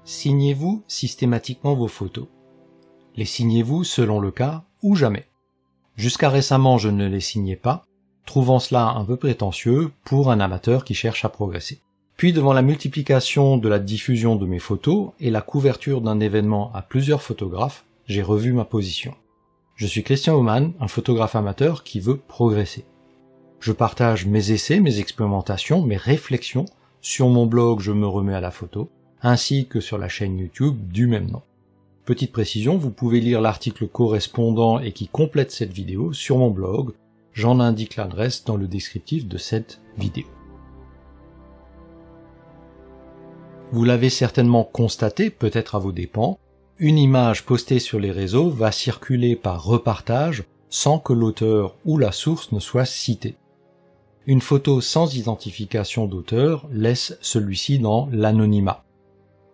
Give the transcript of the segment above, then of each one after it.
Signez-vous systématiquement vos photos? Les signez-vous selon le cas ou jamais? Jusqu'à récemment, je ne les signais pas, trouvant cela un peu prétentieux pour un amateur qui cherche à progresser. Puis devant la multiplication de la diffusion de mes photos et la couverture d'un événement à plusieurs photographes, j'ai revu ma position. Je suis Christian Aumann, un photographe amateur qui veut progresser. Je partage mes essais, mes expérimentations, mes réflexions sur mon blog Je me remets à la photo, ainsi que sur la chaîne YouTube du même nom. Petite précision, vous pouvez lire l'article correspondant et qui complète cette vidéo sur mon blog, j'en indique l'adresse dans le descriptif de cette vidéo. Vous l'avez certainement constaté, peut-être à vos dépens, une image postée sur les réseaux va circuler par repartage sans que l'auteur ou la source ne soit citée. Une photo sans identification d'auteur laisse celui-ci dans l'anonymat.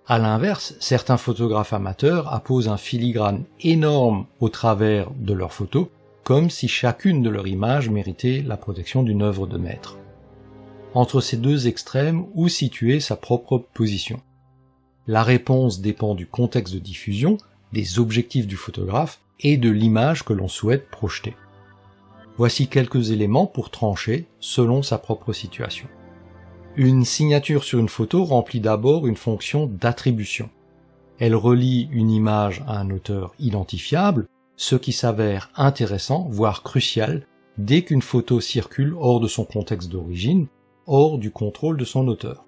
À l'inverse, certains photographes amateurs apposent un filigrane énorme au travers de leurs photos, comme si chacune de leurs images méritait la protection d'une œuvre de maître. Entre ces deux extrêmes, où situer sa propre position? La réponse dépend du contexte de diffusion, des objectifs du photographe et de l'image que l'on souhaite projeter. Voici quelques éléments pour trancher selon sa propre situation. Une signature sur une photo remplit d'abord une fonction d'attribution. Elle relie une image à un auteur identifiable, ce qui s'avère intéressant, voire crucial, dès qu'une photo circule hors de son contexte d'origine, hors du contrôle de son auteur.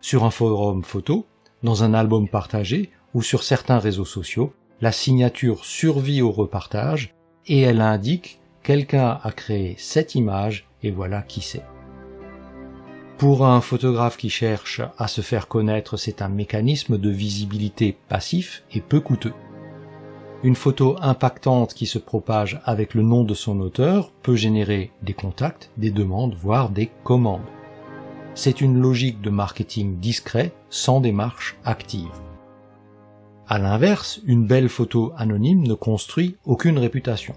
Sur un forum photo, dans un album partagé ou sur certains réseaux sociaux, la signature survit au repartage et elle indique « quelqu'un a créé cette image et voilà qui c'est ». Pour un photographe qui cherche à se faire connaître, c'est un mécanisme de visibilité passif et peu coûteux. Une photo impactante qui se propage avec le nom de son auteur peut générer des contacts, des demandes, voire des commandes. C'est une logique de marketing discret, sans démarche active. À l'inverse, une belle photo anonyme ne construit aucune réputation.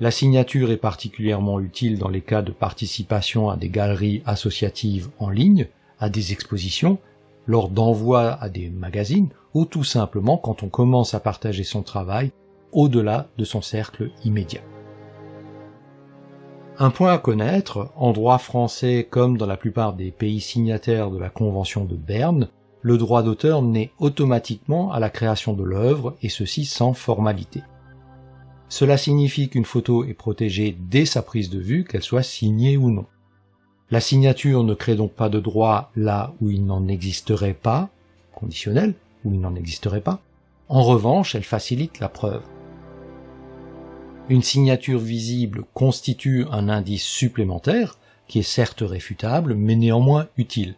La signature est particulièrement utile dans les cas de participation à des galeries associatives en ligne, à des expositions, lors d'envois à des magazines, ou tout simplement quand on commence à partager son travail au-delà de son cercle immédiat. Un point à connaître, en droit français comme dans la plupart des pays signataires de la Convention de Berne, le droit d'auteur naît automatiquement à la création de l'œuvre, et ceci sans formalité. Cela signifie qu'une photo est protégée dès sa prise de vue, qu'elle soit signée ou non. La signature ne crée donc pas de droit là où il n'en existerait pas, conditionnel, où il n'en existerait pas. En revanche, elle facilite la preuve. Une signature visible constitue un indice supplémentaire, qui est certes réfutable, mais néanmoins utile.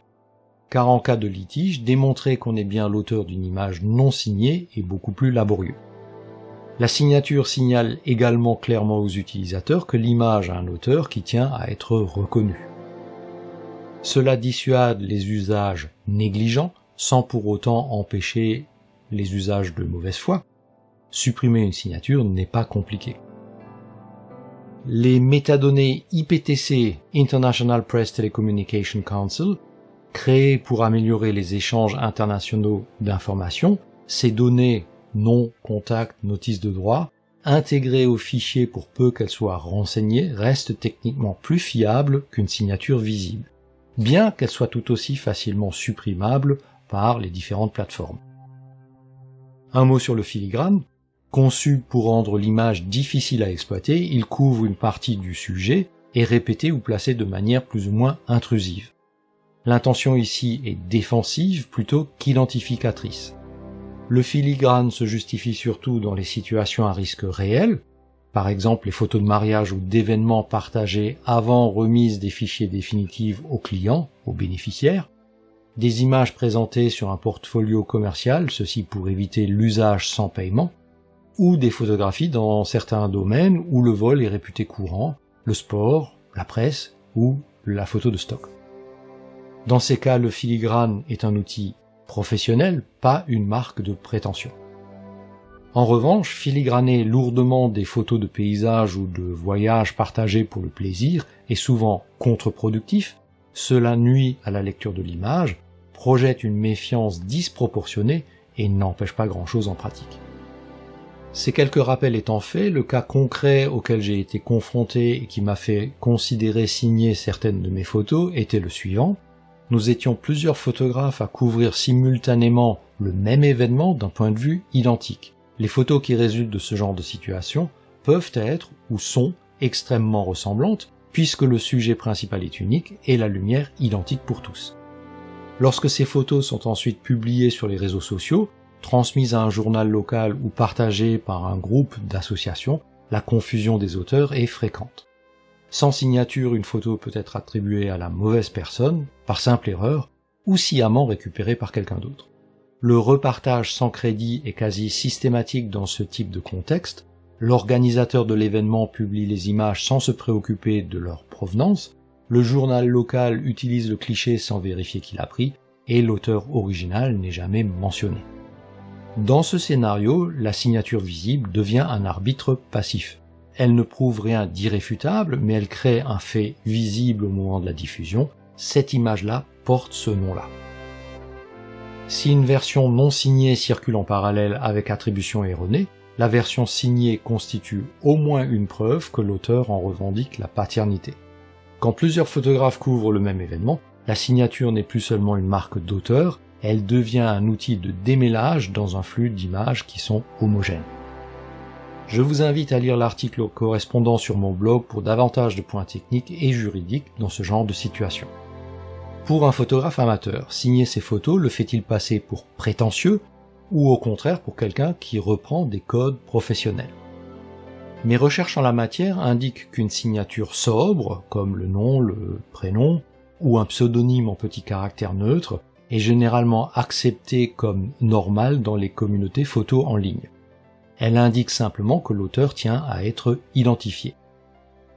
Car en cas de litige, démontrer qu'on est bien l'auteur d'une image non signée est beaucoup plus laborieux. La signature signale également clairement aux utilisateurs que l'image a un auteur qui tient à être reconnu. Cela dissuade les usages négligents, sans pour autant empêcher les usages de mauvaise foi. Supprimer une signature n'est pas compliqué. Les métadonnées IPTC, International Press Telecommunication Council, créées pour améliorer les échanges internationaux d'informations, ces données nom, contact, notice de droit, intégrées au fichier pour peu qu'elles soient renseignées, restent techniquement plus fiables qu'une signature visible, bien qu'elles soient tout aussi facilement supprimables par les différentes plateformes. Un mot sur le filigrane. Conçu pour rendre l'image difficile à exploiter, il couvre une partie du sujet et répété ou placé de manière plus ou moins intrusive. L'intention ici est défensive plutôt qu'identificatrice. Le filigrane se justifie surtout dans les situations à risque réel, par exemple les photos de mariage ou d'événements partagés avant remise des fichiers définitifs au client, aux bénéficiaires, des images présentées sur un portfolio commercial, ceci pour éviter l'usage sans paiement, ou des photographies dans certains domaines où le vol est réputé courant, le sport, la presse ou la photo de stock. Dans ces cas, le filigrane est un outil professionnel, pas une marque de prétention. En revanche, filigraner lourdement des photos de paysages ou de voyages partagés pour le plaisir est souvent contre-productif, cela nuit à la lecture de l'image, projette une méfiance disproportionnée et n'empêche pas grand-chose en pratique. Ces quelques rappels étant faits, le cas concret auquel j'ai été confronté et qui m'a fait considérer signer certaines de mes photos était le suivant. Nous étions plusieurs photographes à couvrir simultanément le même événement d'un point de vue identique. Les photos qui résultent de ce genre de situation peuvent être ou sont extrêmement ressemblantes puisque le sujet principal est unique et la lumière identique pour tous. Lorsque ces photos sont ensuite publiées sur les réseaux sociaux, transmises à un journal local ou partagées par un groupe d'associations, la confusion des auteurs est fréquente. Sans signature, une photo peut être attribuée à la mauvaise personne, par simple erreur, ou sciemment récupérée par quelqu'un d'autre. Le repartage sans crédit est quasi systématique dans ce type de contexte. L'organisateur de l'événement publie les images sans se préoccuper de leur provenance, le journal local utilise le cliché sans vérifier qui l'a pris, et l'auteur original n'est jamais mentionné. Dans ce scénario, la signature visible devient un arbitre passif. Elle ne prouve rien d'irréfutable, mais elle crée un fait visible au moment de la diffusion. Cette image-là porte ce nom-là. Si une version non signée circule en parallèle avec attribution erronée, la version signée constitue au moins une preuve que l'auteur en revendique la paternité. Quand plusieurs photographes couvrent le même événement, la signature n'est plus seulement une marque d'auteur, elle devient un outil de démêlage dans un flux d'images qui sont homogènes. Je vous invite à lire l'article correspondant sur mon blog pour davantage de points techniques et juridiques dans ce genre de situation. Pour un photographe amateur, signer ses photos le fait-il passer pour prétentieux ou au contraire pour quelqu'un qui reprend des codes professionnels? Mes recherches en la matière indiquent qu'une signature sobre, comme le nom, le prénom, ou un pseudonyme en petits caractères neutres, est généralement acceptée comme normale dans les communautés photos en ligne. Elle indique simplement que l'auteur tient à être identifié.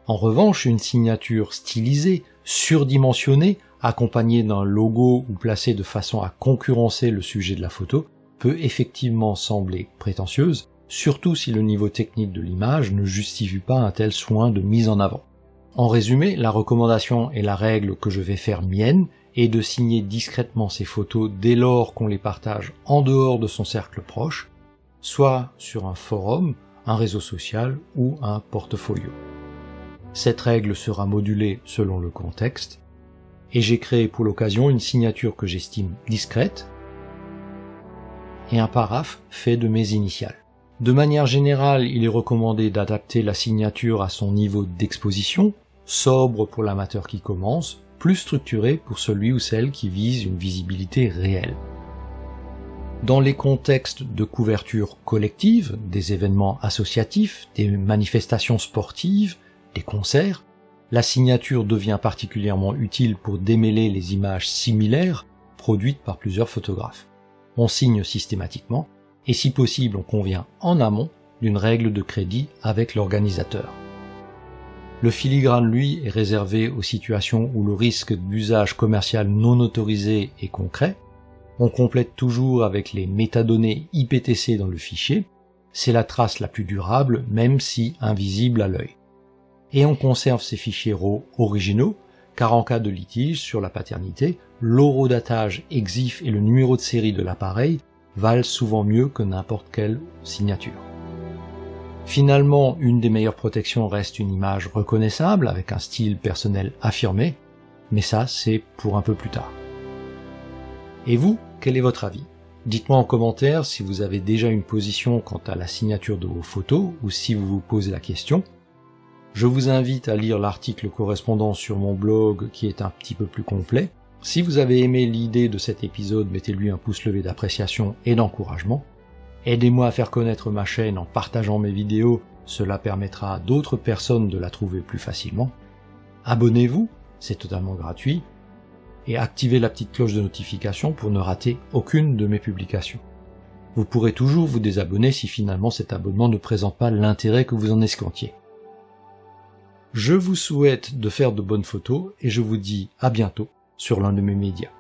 En revanche, une signature stylisée, surdimensionnée, accompagnée d'un logo ou placée de façon à concurrencer le sujet de la photo, peut effectivement sembler prétentieuse, surtout si le niveau technique de l'image ne justifie pas un tel soin de mise en avant. En résumé, la recommandation et la règle que je vais faire mienne est de signer discrètement ces photos dès lors qu'on les partage en dehors de son cercle proche, soit sur un forum, un réseau social ou un portfolio. Cette règle sera modulée selon le contexte, et j'ai créé pour l'occasion une signature que j'estime discrète et un paraphe fait de mes initiales. De manière générale, il est recommandé d'adapter la signature à son niveau d'exposition, sobre pour l'amateur qui commence, plus structuré pour celui ou celle qui vise une visibilité réelle. Dans les contextes de couverture collective, des événements associatifs, des manifestations sportives, des concerts, la signature devient particulièrement utile pour démêler les images similaires produites par plusieurs photographes. On signe systématiquement, et si possible on convient en amont d'une règle de crédit avec l'organisateur. Le filigrane, lui, est réservé aux situations où le risque d'usage commercial non autorisé est concret. On complète toujours avec les métadonnées IPTC dans le fichier, c'est la trace la plus durable même si invisible à l'œil. Et on conserve ces fichiers RAW originaux, car en cas de litige sur la paternité, l'horodatage EXIF et le numéro de série de l'appareil valent souvent mieux que n'importe quelle signature. Finalement, une des meilleures protections reste une image reconnaissable avec un style personnel affirmé, mais ça c'est pour un peu plus tard. Et vous, quel est votre avis? Dites-moi en commentaire si vous avez déjà une position quant à la signature de vos photos ou si vous vous posez la question. Je vous invite à lire l'article correspondant sur mon blog qui est un petit peu plus complet. Si vous avez aimé l'idée de cet épisode, mettez-lui un pouce levé d'appréciation et d'encouragement. Aidez-moi à faire connaître ma chaîne en partageant mes vidéos, cela permettra à d'autres personnes de la trouver plus facilement. Abonnez-vous, c'est totalement gratuit, et activez la petite cloche de notification pour ne rater aucune de mes publications. Vous pourrez toujours vous désabonner si finalement cet abonnement ne présente pas l'intérêt que vous en escomptiez. Je vous souhaite de faire de bonnes photos et je vous dis à bientôt sur l'un de mes médias.